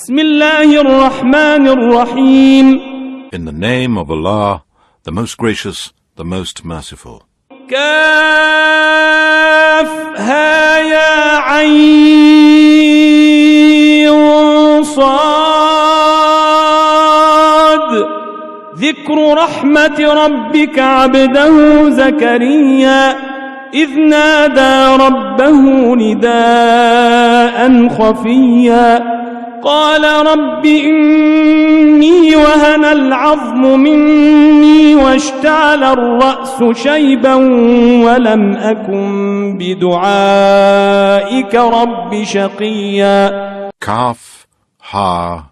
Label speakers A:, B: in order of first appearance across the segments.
A: بسم الله الرحمن الرحيم.
B: In the name of Allah, the most gracious, the most merciful.
A: كافها يا عين صاد ذكر رحمة ربك عبده زكريا إذ نادى ربه نداء خفيا قال رب إني وهن العظم مني واشتعل الرأس شيبا ولم أكن بدعائك رب شقيا.
B: Kaf, Ha,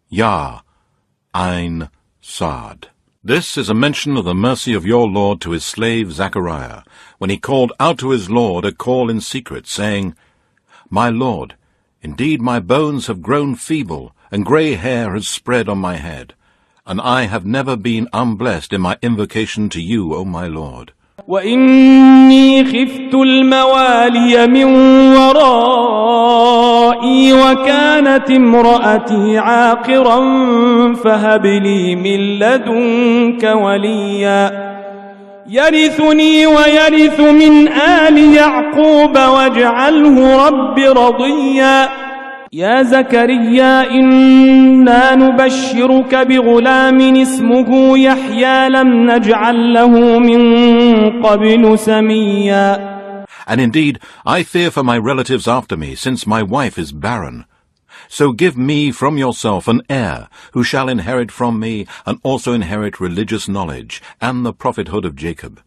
B: Ya, Ain, Sad. This is a mention of the mercy of your Lord to his slave Zechariah, when he called out to his Lord a call in secret, saying, My Lord, indeed my bones have grown feeble, and grey hair has spread on my head, and I have never been unblessed in my invocation to you, O my Lord.
A: وإني خفت الموالي من ورائي وكانت امرأتي عاقرا فهب لي من لدنك وليا يرثني ويرث من آل يعقوب واجعله رب رضيا. يا زكريا إنا نبشرك بغلام اسمه يحيى لم نجعل له من قبل سميا.
B: And indeed, I fear for my relatives after me, since my wife is barren. So give me from yourself an heir, who shall inherit from me, and also inherit religious knowledge, and the prophethood of Jacob.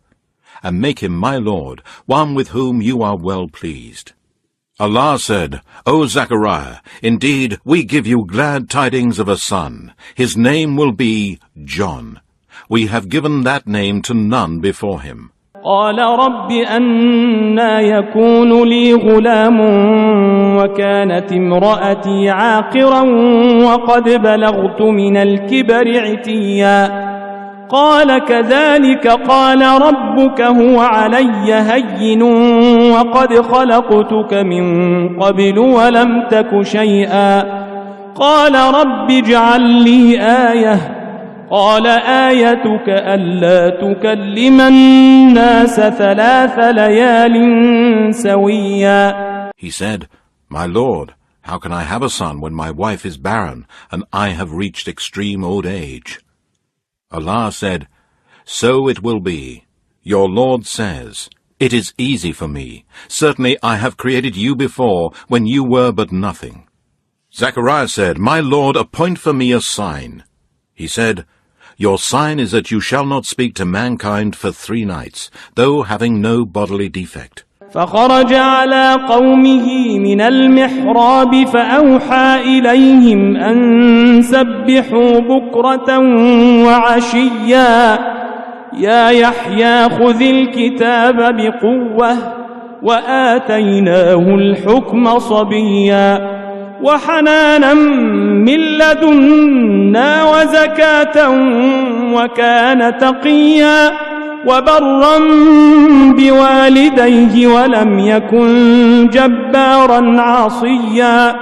B: And make him my Lord, one with whom you are well pleased. Allah said, O Zechariah, indeed we give you glad tidings of a son. His name will be John. We have given that name to none before him.
A: قال رب أنى يكون لي غلام وكانت امرأتي عاقرا وقد بلغت من الكبر عتيا. قال كذلك قال ربك هو علي هين وقد خلقتك من قبل ولم تك شيئا. قال رب اجعل لي آية. قال آيتك ألا تكلم الناس 3 ليال سويا.
B: He said, My Lord, how can I have a son when my wife is barren and I have reached extreme old age? Allah said, So it will be. Your Lord says, It is easy for me. Certainly I have created you before when you were but nothing. Zechariah said, My Lord, appoint for me a sign. He said, Your sign is that you shall not speak to mankind for 3 nights, though having no bodily defect.
A: فخرج على قومه من المحراب فأوحى إليهم أن سبحوا بكرة وعشيا يا يحيى خذ الكتاب بقوة وآتيناه الحكم صبيا وحنانا من لدنا وزكاة وكان تقيا وبرا بوالديه ولم يكن جبارا عصيا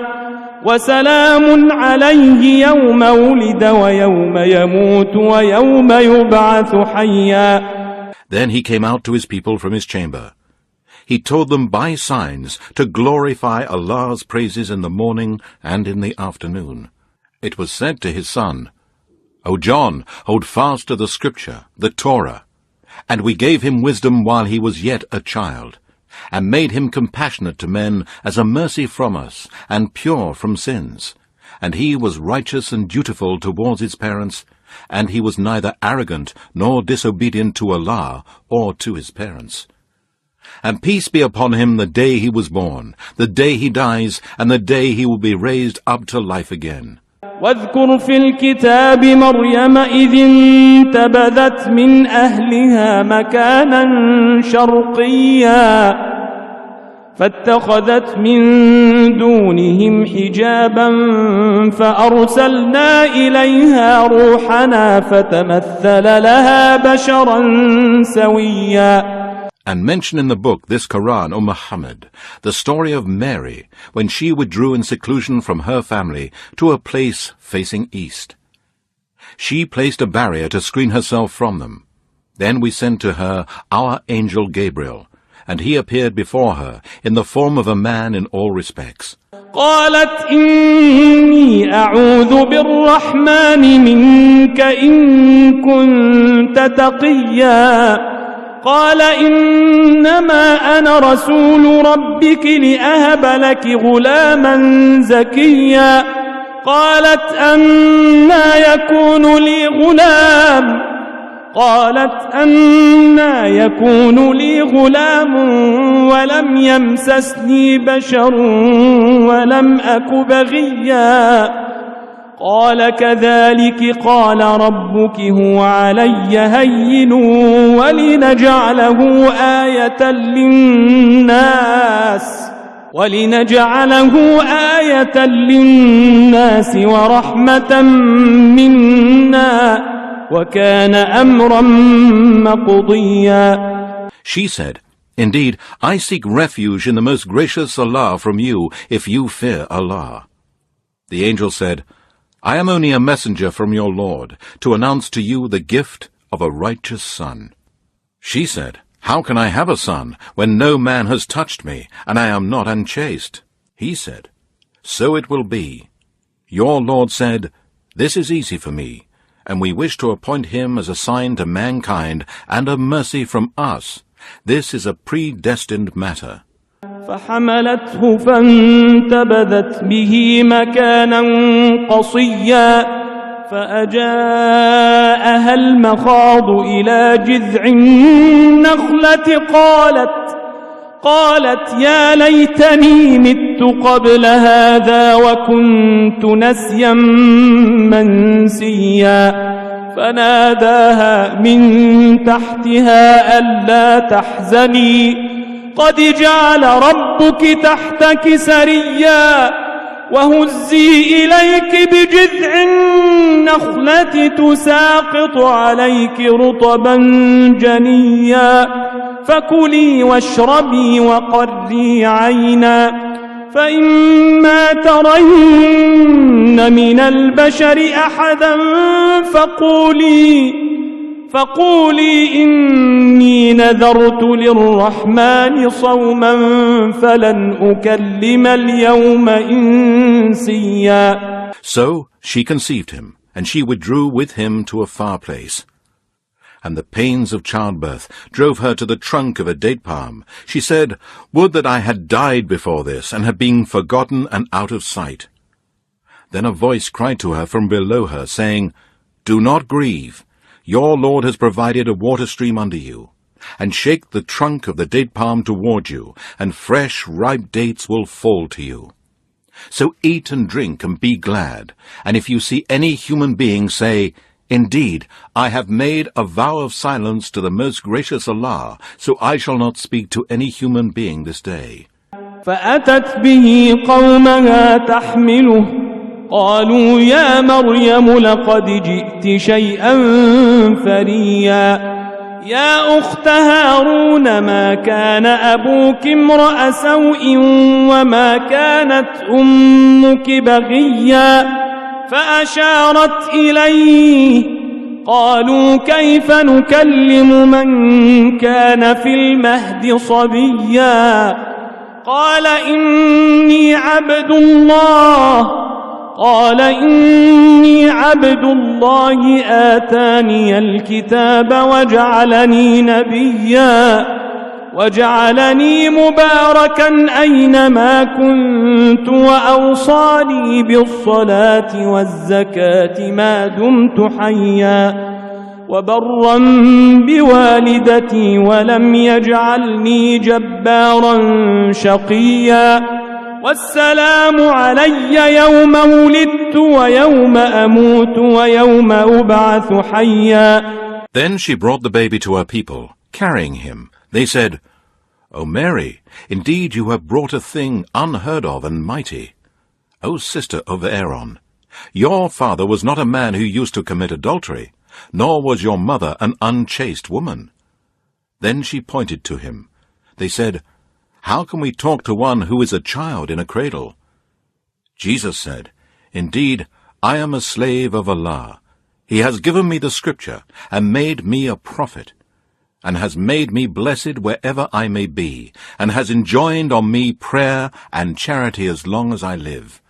A: وسلام عليه يوم ولد ويوم يموت ويوم يبعث حيا.
B: Then he came out to his people from his chamber. He told them by signs to glorify Allah's praises in the morning and in the afternoon. It was said to his son, O John, hold fast to the scripture, the Torah. And we gave him wisdom while he was yet a child, and made him compassionate to men as a mercy from us, and pure from sins. And he was righteous and dutiful towards his parents, and he was neither arrogant nor disobedient to Allah or to his parents. And peace be upon him the day he was born, the day he dies, and the day he will be raised up to life again.
A: واذكر في الكتاب مريم إذ انتبذت من أهلها مكانا شرقيا فاتخذت من دونهم حجابا فأرسلنا إليها روحنا فتمثل لها بشرا سويا.
B: And mention in the book, this Quran, O Muhammad, the story of Mary, when she withdrew in seclusion from her family to a place facing east. She placed a barrier to screen herself from them. Then we sent to her our angel Gabriel, and he appeared before her in the form of a man in all respects.
A: قالت إني أعوذ بالرحمن منك إن كنت تقيا قال إنما أنا رسول ربك لأهب لك غلاما زكيا قالت أنى يكون لي غلام ولم يمسسني بشر ولم أك بغيا قال كذلك قال ربك هو علي هين ولنجعله آية للناس ورحمة منا وكان أمرا مقضيا.
B: She said, Indeed, I seek refuge in the most gracious Allah from you, if you fear Allah. The angel said, I am only a messenger from your Lord, to announce to you the gift of a righteous son. She said, How can I have a son, when no man has touched me, and I am not unchaste? He said, So it will be. Your Lord said, This is easy for me, and we wish to appoint him as a sign to mankind and a mercy from us. This is a predestined matter.
A: فحملته فانتبذت به مكانا قصيا فأجاءها المخاض إلى جذع النخلة قالت يا ليتني مت قبل هذا وكنت نسيا منسيا فناداها من تحتها ألا تحزني قد جعل ربك تحتك سريا وهزي إليك بجذع النخلة تساقط عليك رطبا جنيا فكلي واشربي وقري عينا فإما ترين من البشر أحدا فقولي إني نذرت للرحمن صوما فلن أكلم اليوم إنسيا.
B: So she conceived him, and she withdrew with him to a far place. And the pains of childbirth drove her to the trunk of a date palm. She said, Would that I had died before this, and had been forgotten and out of sight. Then a voice cried to her from below her, saying, Do not grieve. Your Lord has provided a water stream under you, and shake the trunk of the date palm toward you, and fresh ripe dates will fall to you. So eat and drink and be glad, and if you see any human being, say, Indeed, I have made a vow of silence to the most gracious Allah, so I shall not speak to any human being this day.
A: فأتت به قومها تحمله قالوا يا مريم لقد جئت شيئا فريا يا أخت هارون ما كان أبوك امرأ سوء وما كانت أمك بغيا فأشارت إليه قالوا كيف نكلم من كان في المهد صبيا قال إني عبد الله آتاني الكتاب وجعلني نبيا وجعلني مباركا أينما كنت وأوصاني بالصلاة والزكاة ما دمت حيا وبرا بوالدتي ولم يجعلني جبارا شقيا والسلام علي يوم ولدت ويوم أموت ويوم أبعث حيا.
B: Then she brought the baby to her people, carrying him. They said, O Mary, indeed you have brought a thing unheard of and mighty. O sister of Aaron, your father was not a man who used to commit adultery, nor was your mother an unchaste woman. Then she pointed to him. They said, "How can we talk to one who is a child in a cradle?" Jesus said, "Indeed, I am a slave of Allah. He has given me the scripture and made me a prophet, and has made me blessed wherever I may be, and has enjoined on me prayer and charity as long as I live.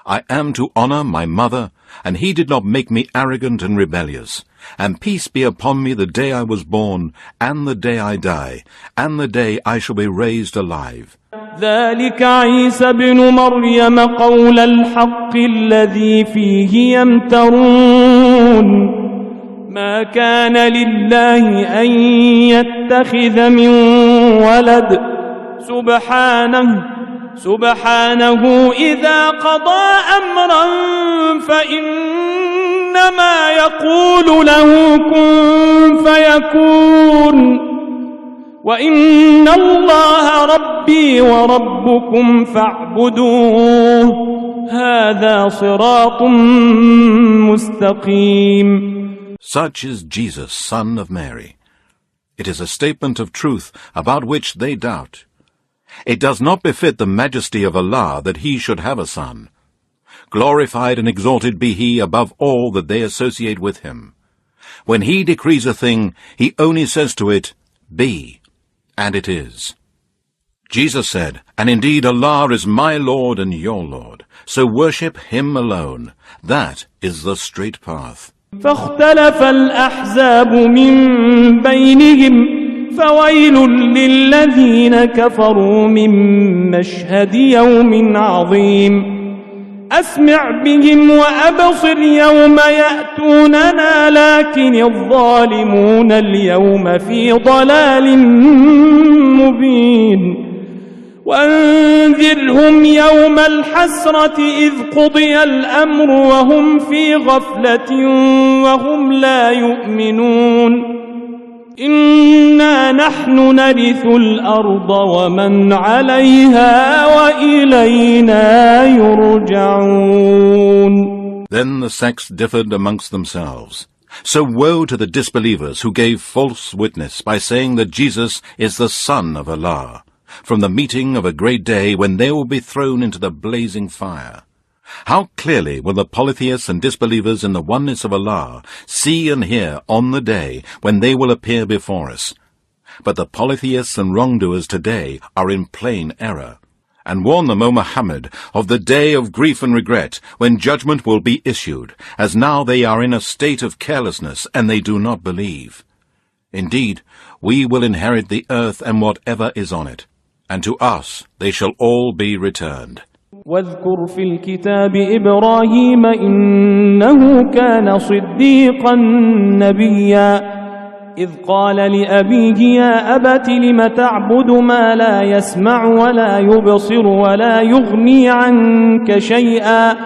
B: I am to honor my mother, and he did not make me arrogant and rebellious. And peace be upon me the day I was born, and the day I die, and the day I shall be raised alive."
A: ذلك عيسى بن مريم قول الحق الذي فيه يمترون ما كان لله أن يتخذ من ولد سبحانه إذا قضى أمرا فإنما يقول له كن فيكون وإن الله ربي وربكم فاعبدوه هذا صراط مستقيم.
B: Such is Jesus, son of Mary. It is a statement of truth about which they doubt. It does not befit the majesty of Allah that he should have a son. Glorified and exalted be he above all that they associate with him. When he decrees a thing, he only says to it, "Be," and it is. Jesus said, "And indeed Allah is my Lord and your Lord, so worship him alone. That is the straight path."
A: فاختلف الأحزاب من بينهم فويل للذين كفروا من مشهد يوم عظيم أسمع بهم وأبصر يوم يأتوننا لكن الظالمون اليوم في ضلال مبين وأنذرهم يوم الحسرة إذ قضي الأمر وهم في غفلة وهم لا يؤمنون إنا نحن نرث الأرض ومن عليها وإلينا يرجعون.
B: Then the sects differed amongst themselves. So woe to the disbelievers who gave false witness by saying that Jesus is the Son of Allah, from the meeting of a great day when they will be thrown into the blazing fire. How clearly will the polytheists and disbelievers in the oneness of Allah see and hear on the day when they will appear before us. But the polytheists and wrongdoers today are in plain error. And warn them, O Muhammad, of the day of grief and regret, when judgment will be issued, as now they are in a state of carelessness, and they do not believe. Indeed, we will inherit the earth and whatever is on it, and to us they shall all be returned.
A: واذكر في الكتاب إبراهيم إنه كان صديقا نبيا إذ قال لأبيه يا أبت لم تعبد ما لا يسمع ولا يبصر ولا يغني عنك شيئا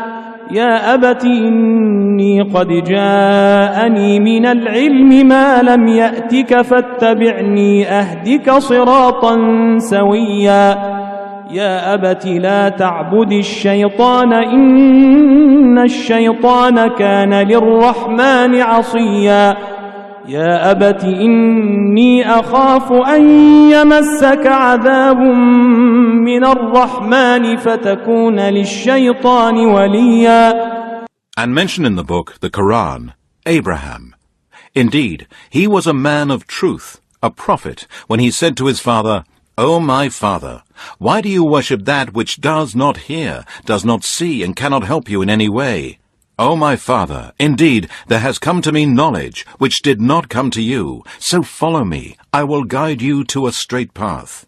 A: يا أبت إني قد جاءني من العلم ما لم يأتك فاتبعني أهدك صراطا سويا يا أبت لا تعبد الشيطان إن الشيطان كان للرحمن عصيا يا أبت إني أخاف أن يمسك عذاب من الرحمن فتكون للشيطان وليا.
B: And mention in the book, the Quran, Abraham. Indeed, he was a man of truth, a prophet, when he said to his father, "O my father, why do you worship that which does not hear, does not see, and cannot help you in any way? O my father, indeed, there has come to me knowledge which did not come to you, so follow me, I will guide you to a straight path.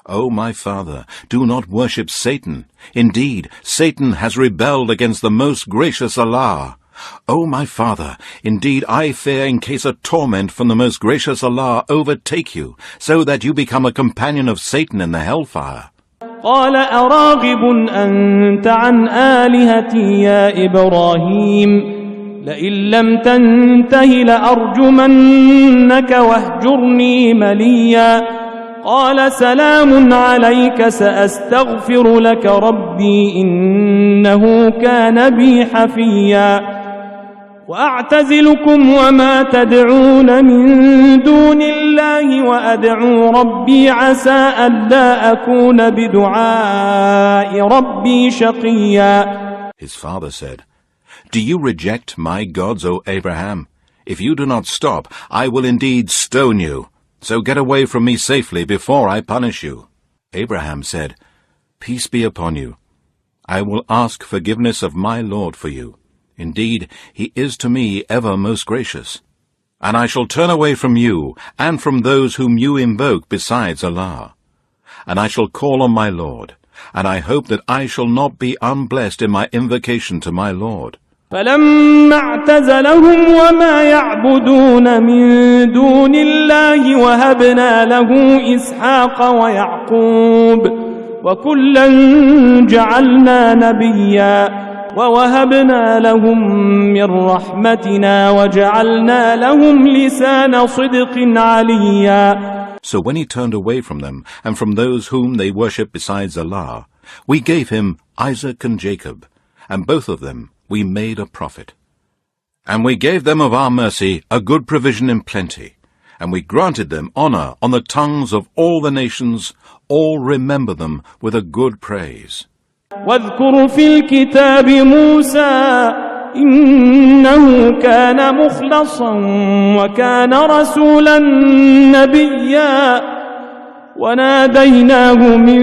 B: O my father, do not worship Satan. Indeed, Satan has rebelled against the most gracious Allah. O my father, indeed I fear in case a torment from the most gracious Allah overtake you, so that you become a companion of Satan in the hellfire."
A: قال أراغب أنت عن آلهتي يا إبراهيم لئن لم تنته لأرجمنك واهجرني مليا قال سلام عليك سأستغفر لك ربي إنه كان بي حفيا وأعتزلكم وما تدعون من دون الله وأدعو ربي عسى ألا أكون بدعاء ربي شقيا.
B: His father said, "Do you reject my gods, O Abraham? If you do not stop, I will indeed stone you. So get away from me safely before I punish you." Abraham said, "Peace be upon you. I will ask forgiveness of my Lord for you. Indeed, he is to me ever most gracious. And I shall turn away from you and from those whom you invoke besides Allah. And I shall call on my Lord, and I hope that I shall not be unblessed in my invocation to my Lord."
A: فلما اعتزلهم وما يعبدون من دون الله وهبنا له إسحاق ويعقوب وكلا جعلنا نبيا ووهبنا لهم من رحمتنا وجعلنا لهم لسان صدق عليا.
B: So when he turned away from them and from those whom they worship besides Allah, we gave him Isaac and Jacob, and both of them we made a prophet. And we gave them of our mercy a good provision in plenty, and we granted them honor on the tongues of all the nations. All remember them with a good praise.
A: واذكر في الكتاب موسى إنه كان مخلصا وكان رسولا نبيا وناديناه من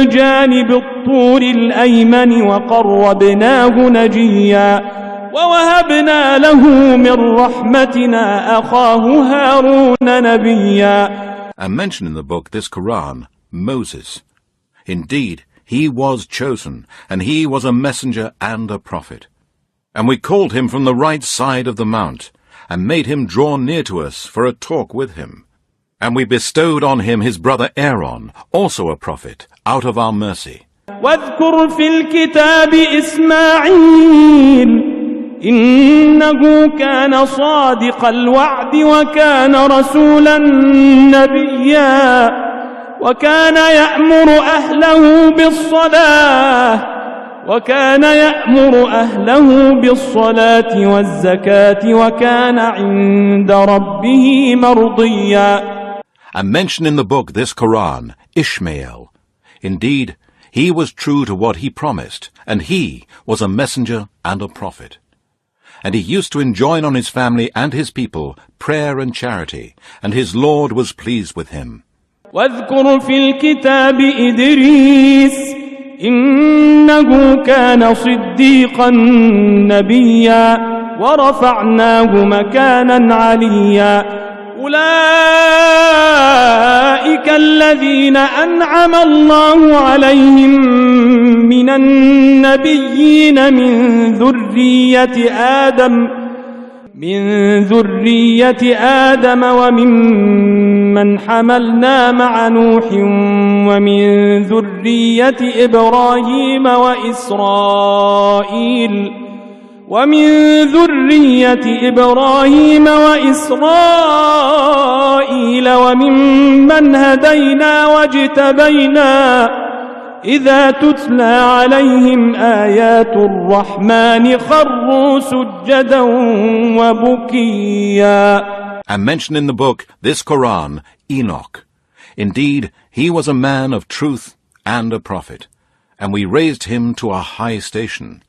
A: جانب الطور الأيمن وقربناه نجيا ووهبنا له من رحمتنا أخاه هارون نبيا.
B: And mention in the book this Quran, Moses. Indeed, he was chosen, and he was a messenger and a prophet. And we called him from the right side of the mount, and made him draw near to us for a talk with him. And we bestowed on him his brother Aaron, also a prophet, out of our mercy.
A: واذكر في الكتاب إسماعيل إنه كان صادق الوعد وكان رسولا نبيا وكان يأمر أهله بالصلاة والزكاة وكان عند ربه مرضيا.
B: And mention in the book this Quran, Ishmael. Indeed, he was true to what he promised, and he was a messenger and a prophet. And he used to enjoin on his family and his people prayer and charity, and his Lord was pleased with him.
A: واذكر في الكتاب إدريس إنه كان صديقا نبيا ورفعناه مكانا عليا. أولئك الذين أنعم الله عليهم من النبيين من ذرية آدم وممن حملنا مع نوح ومن ذرية إبراهيم وإسرائيل وممن هدينا واجتبينا إذا تتلى عليهم آيات الرحمن خروا سجدا وبكيا.
B: And mention in the book this Quran, Enoch. Indeed, he was a man of truth and a prophet, and we raised him to a high station.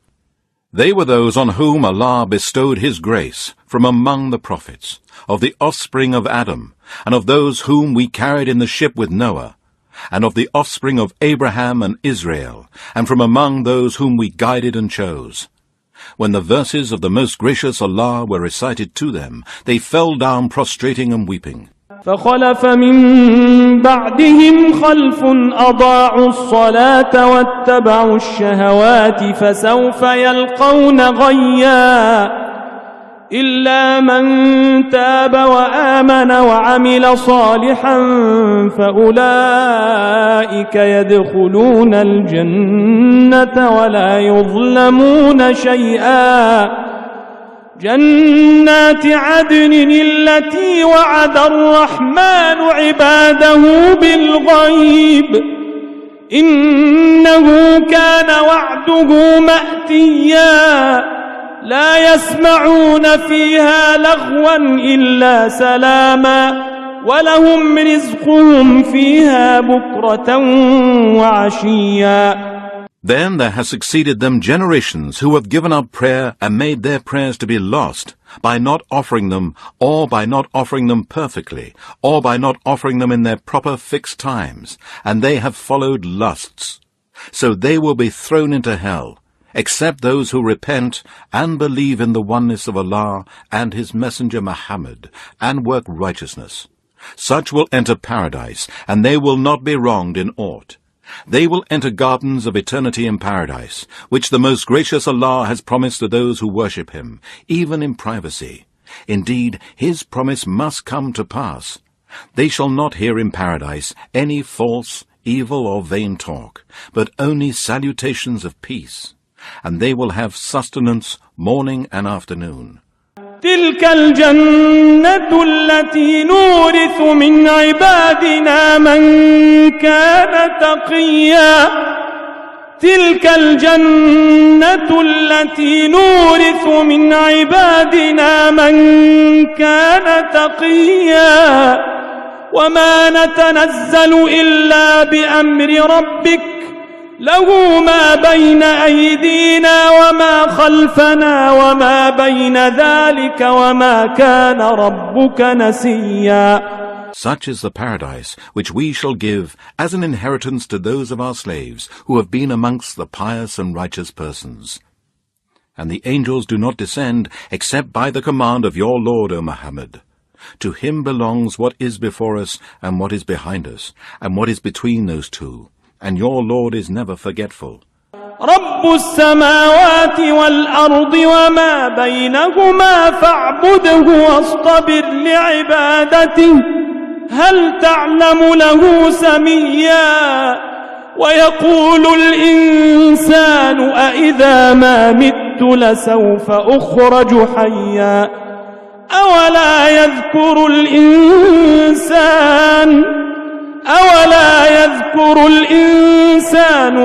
B: They were those on whom Allah bestowed his grace from among the prophets, of the offspring of Adam, and of those whom we carried in the ship with Noah, and of the offspring of Abraham and Israel, and from among those whom we guided and chose. When the verses of the most gracious Allah were recited to them, they fell down prostrating and weeping.
A: فخلف من بعدهم خلف أضاعوا الصلاة واتبعوا الشهوات فسوف يلقون غيا إلا من تاب وآمن وعمل صالحا فأولئك يدخلون الجنة ولا يظلمون شيئا جنات عدن التي وعد الرحمن عباده بالغيب إنه كان وعده مأتيا لا يسمعون فيها لغوا إلا سلاما ولهم رزقهم فيها بكرة وعشيا.
B: Then there has succeeded them generations who have given up prayer and made their prayers to be lost by not offering them, or by not offering them perfectly, or by not offering them in their proper fixed times, and they have followed lusts. So they will be thrown into hell, except those who repent and believe in the oneness of Allah and His Messenger Muhammad, and work righteousness. Such will enter paradise, and they will not be wronged in aught. They will enter gardens of eternity in paradise, which the most gracious Allah has promised to those who worship Him, even in privacy. Indeed, His promise must come to pass. They shall not hear in paradise any false, evil or vain talk, but only salutations of peace. And they will have sustenance morning and afternoon.
A: تلك الجنة التي نورث من عبادنا من كان تقيا. تلك الجنة التي نورث من عبادنا من كان تقيا. وما نتنزل إلا بأمر ربك له ما بين أيدينا وما خلفنا وما بين ذلك وما كان ربك نسيا.
B: Such is the paradise which we shall give as an inheritance to those of our slaves who have been amongst the pious and righteous persons. And the angels do not descend except by the command of your Lord, O Muhammad. To Him belongs what is before us and what is behind us, and what is between those two. And your Lord is never forgetful.
A: رب السماوات والأرض وما بينهما فاعبده واصطبر لعبادته هل تعلم له سميا. ويقول الإنسان أإذا ما مت لسوف أخرج حيا. أولا يذكر الإنسان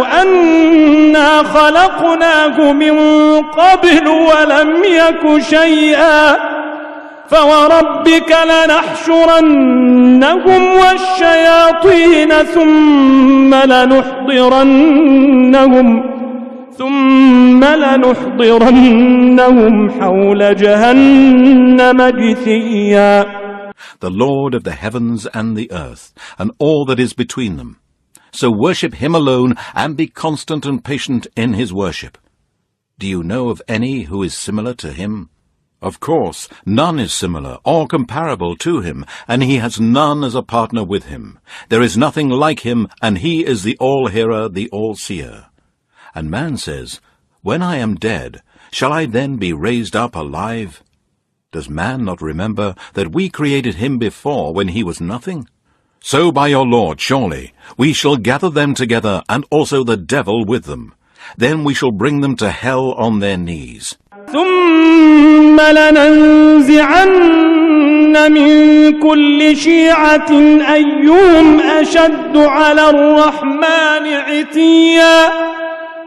A: أنا خلقناه من قبل ولم يك شيئا. فوربك لنحشرنهم والشياطين ثم لنحضرنهم حول جهنم جثيا.
B: The Lord of the heavens and the earth, and all that is between them. So worship Him alone, and be constant and patient in His worship. Do you know of any who is similar to Him? Of course, none is similar or comparable to Him, and He has none as a partner with Him. There is nothing like Him, and He is the All-Hearer, the All-Seer. And man says, when I am dead, shall I then be raised up alive? Does man not remember that we created him before when he was nothing? So by your Lord, surely, we shall gather them together, and also the devil with them. Then we shall bring them to hell on their knees.
A: ثم لننزعن من كل شيعة أيهم أشد على الرحمن عتيا.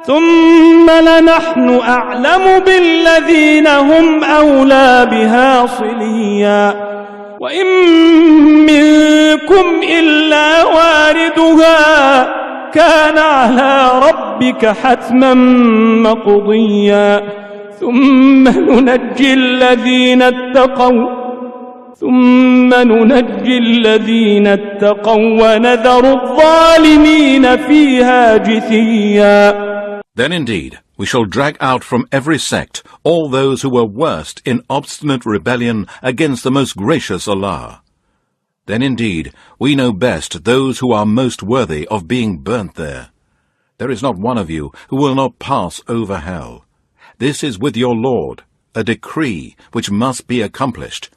A: ثم لنحن أعلم بالذين هم أولى بها صليا. وإن منكم إلا واردها كان على ربك حتما مقضيا. ثم ننجي الذين اتقوا ونذر الظالمين فيها جثيا.
B: Then indeed we shall drag out from every sect all those who were worst in obstinate rebellion against the most gracious Allah. Then indeed we know best those who are most worthy of being burnt there. There is not one of you who will not pass over hell. This is with your Lord, a decree which must be accomplished.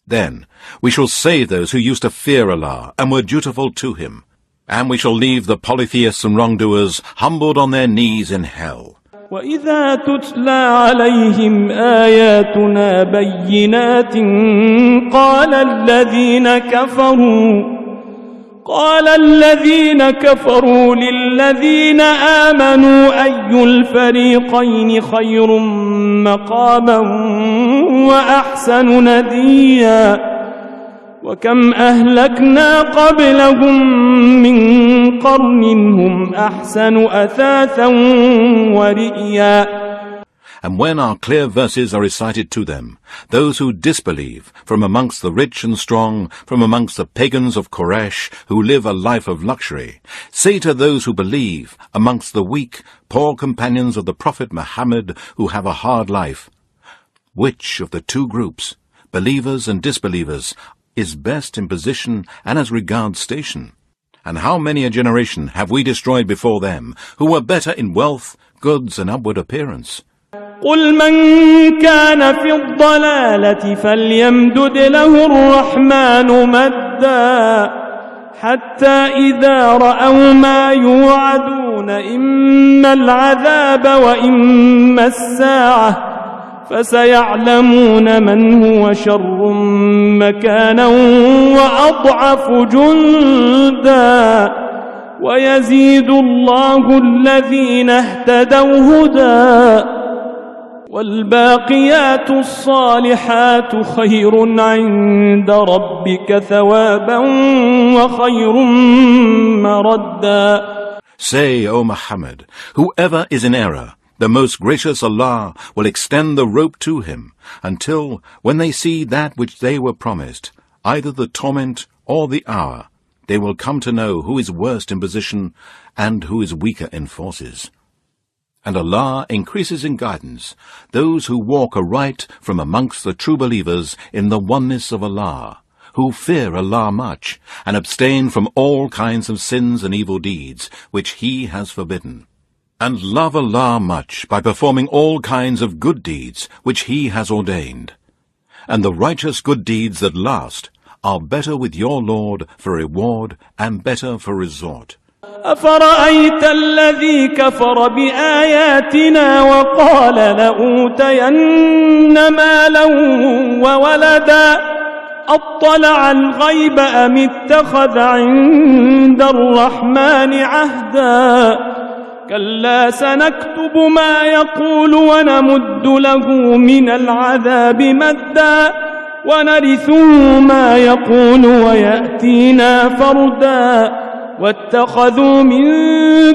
B: Then we shall save those who used to fear Allah and were dutiful to Him. And we shall leave the polytheists and wrongdoers humbled on their knees in hell.
A: وَإِذَا تُتْلَى عَلَيْهِمْ آيَاتُنَا بَيِّنَاتٍ قال الذين كفروا للذين آمنوا أي الفريقين خير مقاما وأحسن نديا وكم أهلكنا قبلهم من قرن هم أحسن أثاثا ورئيا.
B: And when our clear verses are recited to them, those who disbelieve from amongst the rich and strong, from amongst the pagans of Koresh who live a life of luxury, say to those who believe amongst the weak, poor companions of the Prophet Muhammad who have a hard life, which of the two groups, believers and disbelievers, is best in position and as regards station? And how many a generation have we destroyed before them, who were better in wealth, goods, and outward appearance?
A: قل من كان في الضلالة فليمدد له الرحمن مدا حتى إذا رأوا ما يوعدون إما العذاب وإما الساعة فسيعلمون من هو شر مكانا وأضعف جندا ويزيد الله الذين اهتدوا هدى والباقيات الصالحات خير عند ربك ثوابا وخير مردا.
B: Say, O Muhammad, whoever is in error, the most gracious Allah will extend the rope to him until, when they see that which they were promised, either the torment or the hour, they will come to know who is worst in position and who is weaker in forces. And Allah increases in guidance those who walk aright from amongst the true believers in the oneness of Allah, who fear Allah much and abstain from all kinds of sins and evil deeds which He has forbidden, and love Allah much by performing all kinds of good deeds which He has ordained. And the righteous good deeds that last are better with your Lord for reward and better for resort.
A: أفرأيت الذي كفر بآياتنا وقال لأوتين مالا وولدا أطلع الغيب أم اتخذ عند الرحمن عهدا كلا سنكتب ما يقول ونمد له من العذاب مدا ونرثه ما يقول ويأتينا فردا واتخذوا من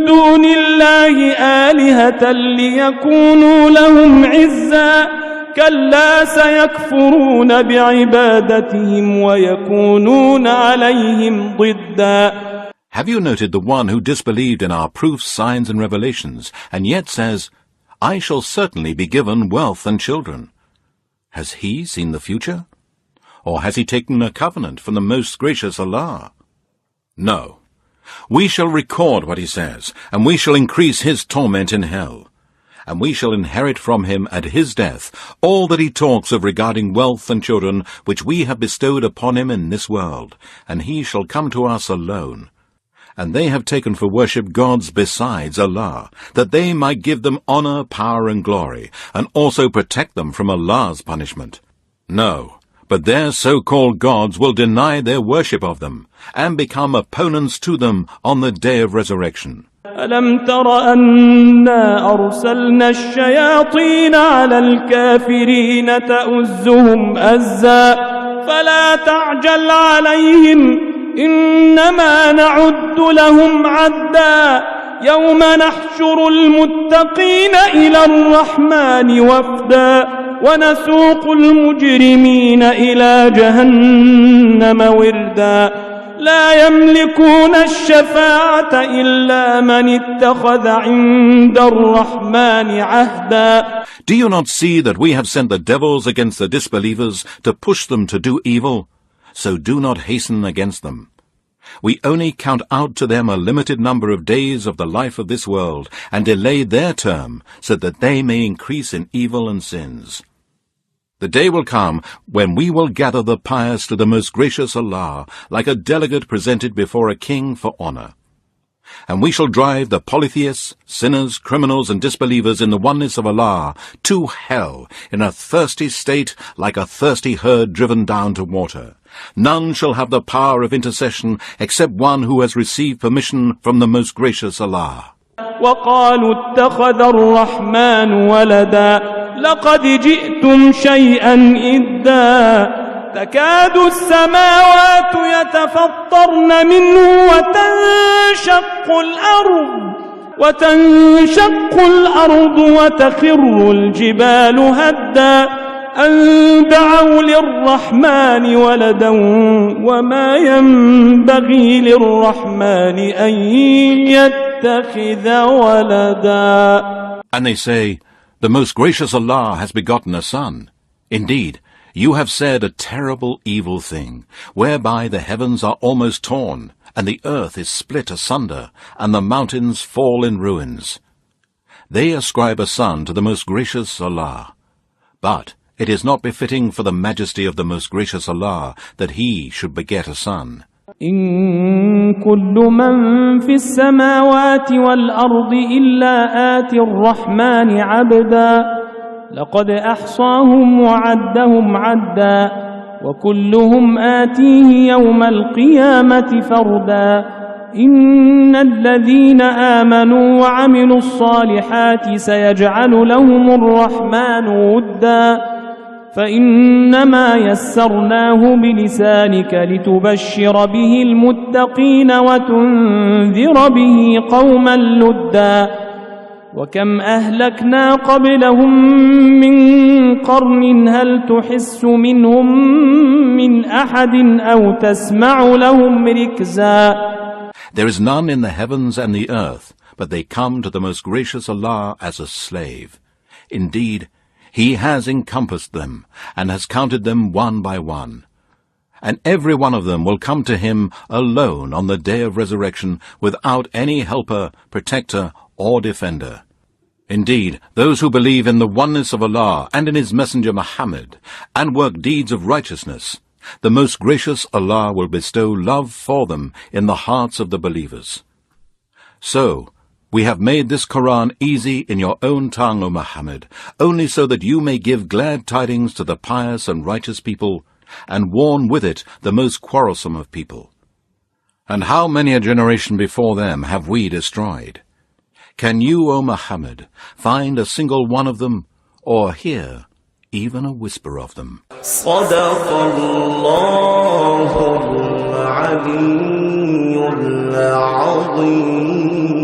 A: دون الله آلهة ليكونوا لهم عزا كلا سيكفرون بعبادتهم ويكونون عليهم ضدا.
B: Have you noted the one who disbelieved in our proofs, signs, and revelations, and yet says, I shall certainly be given wealth and children? Has he seen the future? Or has he taken a covenant from the most gracious Allah? No. We shall record what he says, and we shall increase his torment in hell. And we shall inherit from him at his death all that he talks of regarding wealth and children which we have bestowed upon him in this world, and he shall come to us alone. And they have taken for worship gods besides Allah, that they might give them honor, power, and glory, and also protect them from Allah's punishment. No. But their so-called gods will deny their worship of them, and become opponents to them on the day of resurrection.
A: ألم تر أنا أرسلنا الشياطين على الكافرين تؤزهم أزا فلا تعجل عليهم إنما نعد لهم عدا يوم نحشر المتقين إلى الرحمن وفدا ونسوق المجرمين إلى جهنم وردا لا يملكون الشفاعة إلا من اتخذ عند الرحمن عهدا.
B: Do you not see that we have sent the devils against the disbelievers to push them to do evil? So do not hasten against them. We only count out to them a limited number of days of the life of this world, and delay their term, so that they may increase in evil and sins. The day will come when we will gather the pious to the most gracious Allah, like a delegate presented before a king for honor. And we shall drive the polytheists, sinners, criminals, and disbelievers in the oneness of Allah to hell in a thirsty state like a thirsty herd driven down to water. None shall have the power of intercession except one who has received permission from the most gracious Allah.
A: وقالوا اتخذ الرحمن ولدا لقد جئتم شيئا إدا تكاد السماوات يتفطرن منه وتنشق الأرض وتخر الجبال هدا أن دعوا للرحمن ولدا وما ينبغي للرحمن أن يتخذ ولدا.
B: And they say, the most gracious Allah has begotten a son. Indeed, you have said a terrible evil thing, whereby the heavens are almost torn, and the earth is split asunder, and the mountains fall in ruins. They ascribe a son to the most gracious Allah. But it is not befitting for the majesty of the most gracious Allah that he should beget a son.
A: إن كل من في السماوات والأرض إلا آتي الرحمن عبدا لقد أحصاهم وعدهم عدا وكلهم آتيه يوم القيامة فردا إن الذين آمنوا وعملوا الصالحات سيجعل لهم الرحمن ودا فإنما يسرناه بلسانك لتبشر به المتقين وتنذر به قوما لدا وكم أهلكنا قبلهم من قرن هل تحس منهم من أحد أو تسمع لهم ركزا.
B: There is none in the heavens and the earth, but they come to the most gracious Allah as a slave. Indeed, He has encompassed them, and has counted them one by one. And every one of them will come to Him alone on the day of resurrection, without any helper, protector, or defender. Indeed, those who believe in the oneness of Allah and in His Messenger Muhammad, and work deeds of righteousness, the most gracious Allah will bestow love for them in the hearts of the believers. So, we have made this Quran easy in your own tongue, O Muhammad, only so that you may give glad tidings to the pious and righteous people, and warn with it the most quarrelsome of people. And how many a generation before them have we destroyed? Can you, O Muhammad, find a single one of them, or hear even a whisper of them?
C: صدق الله العلي العظيم.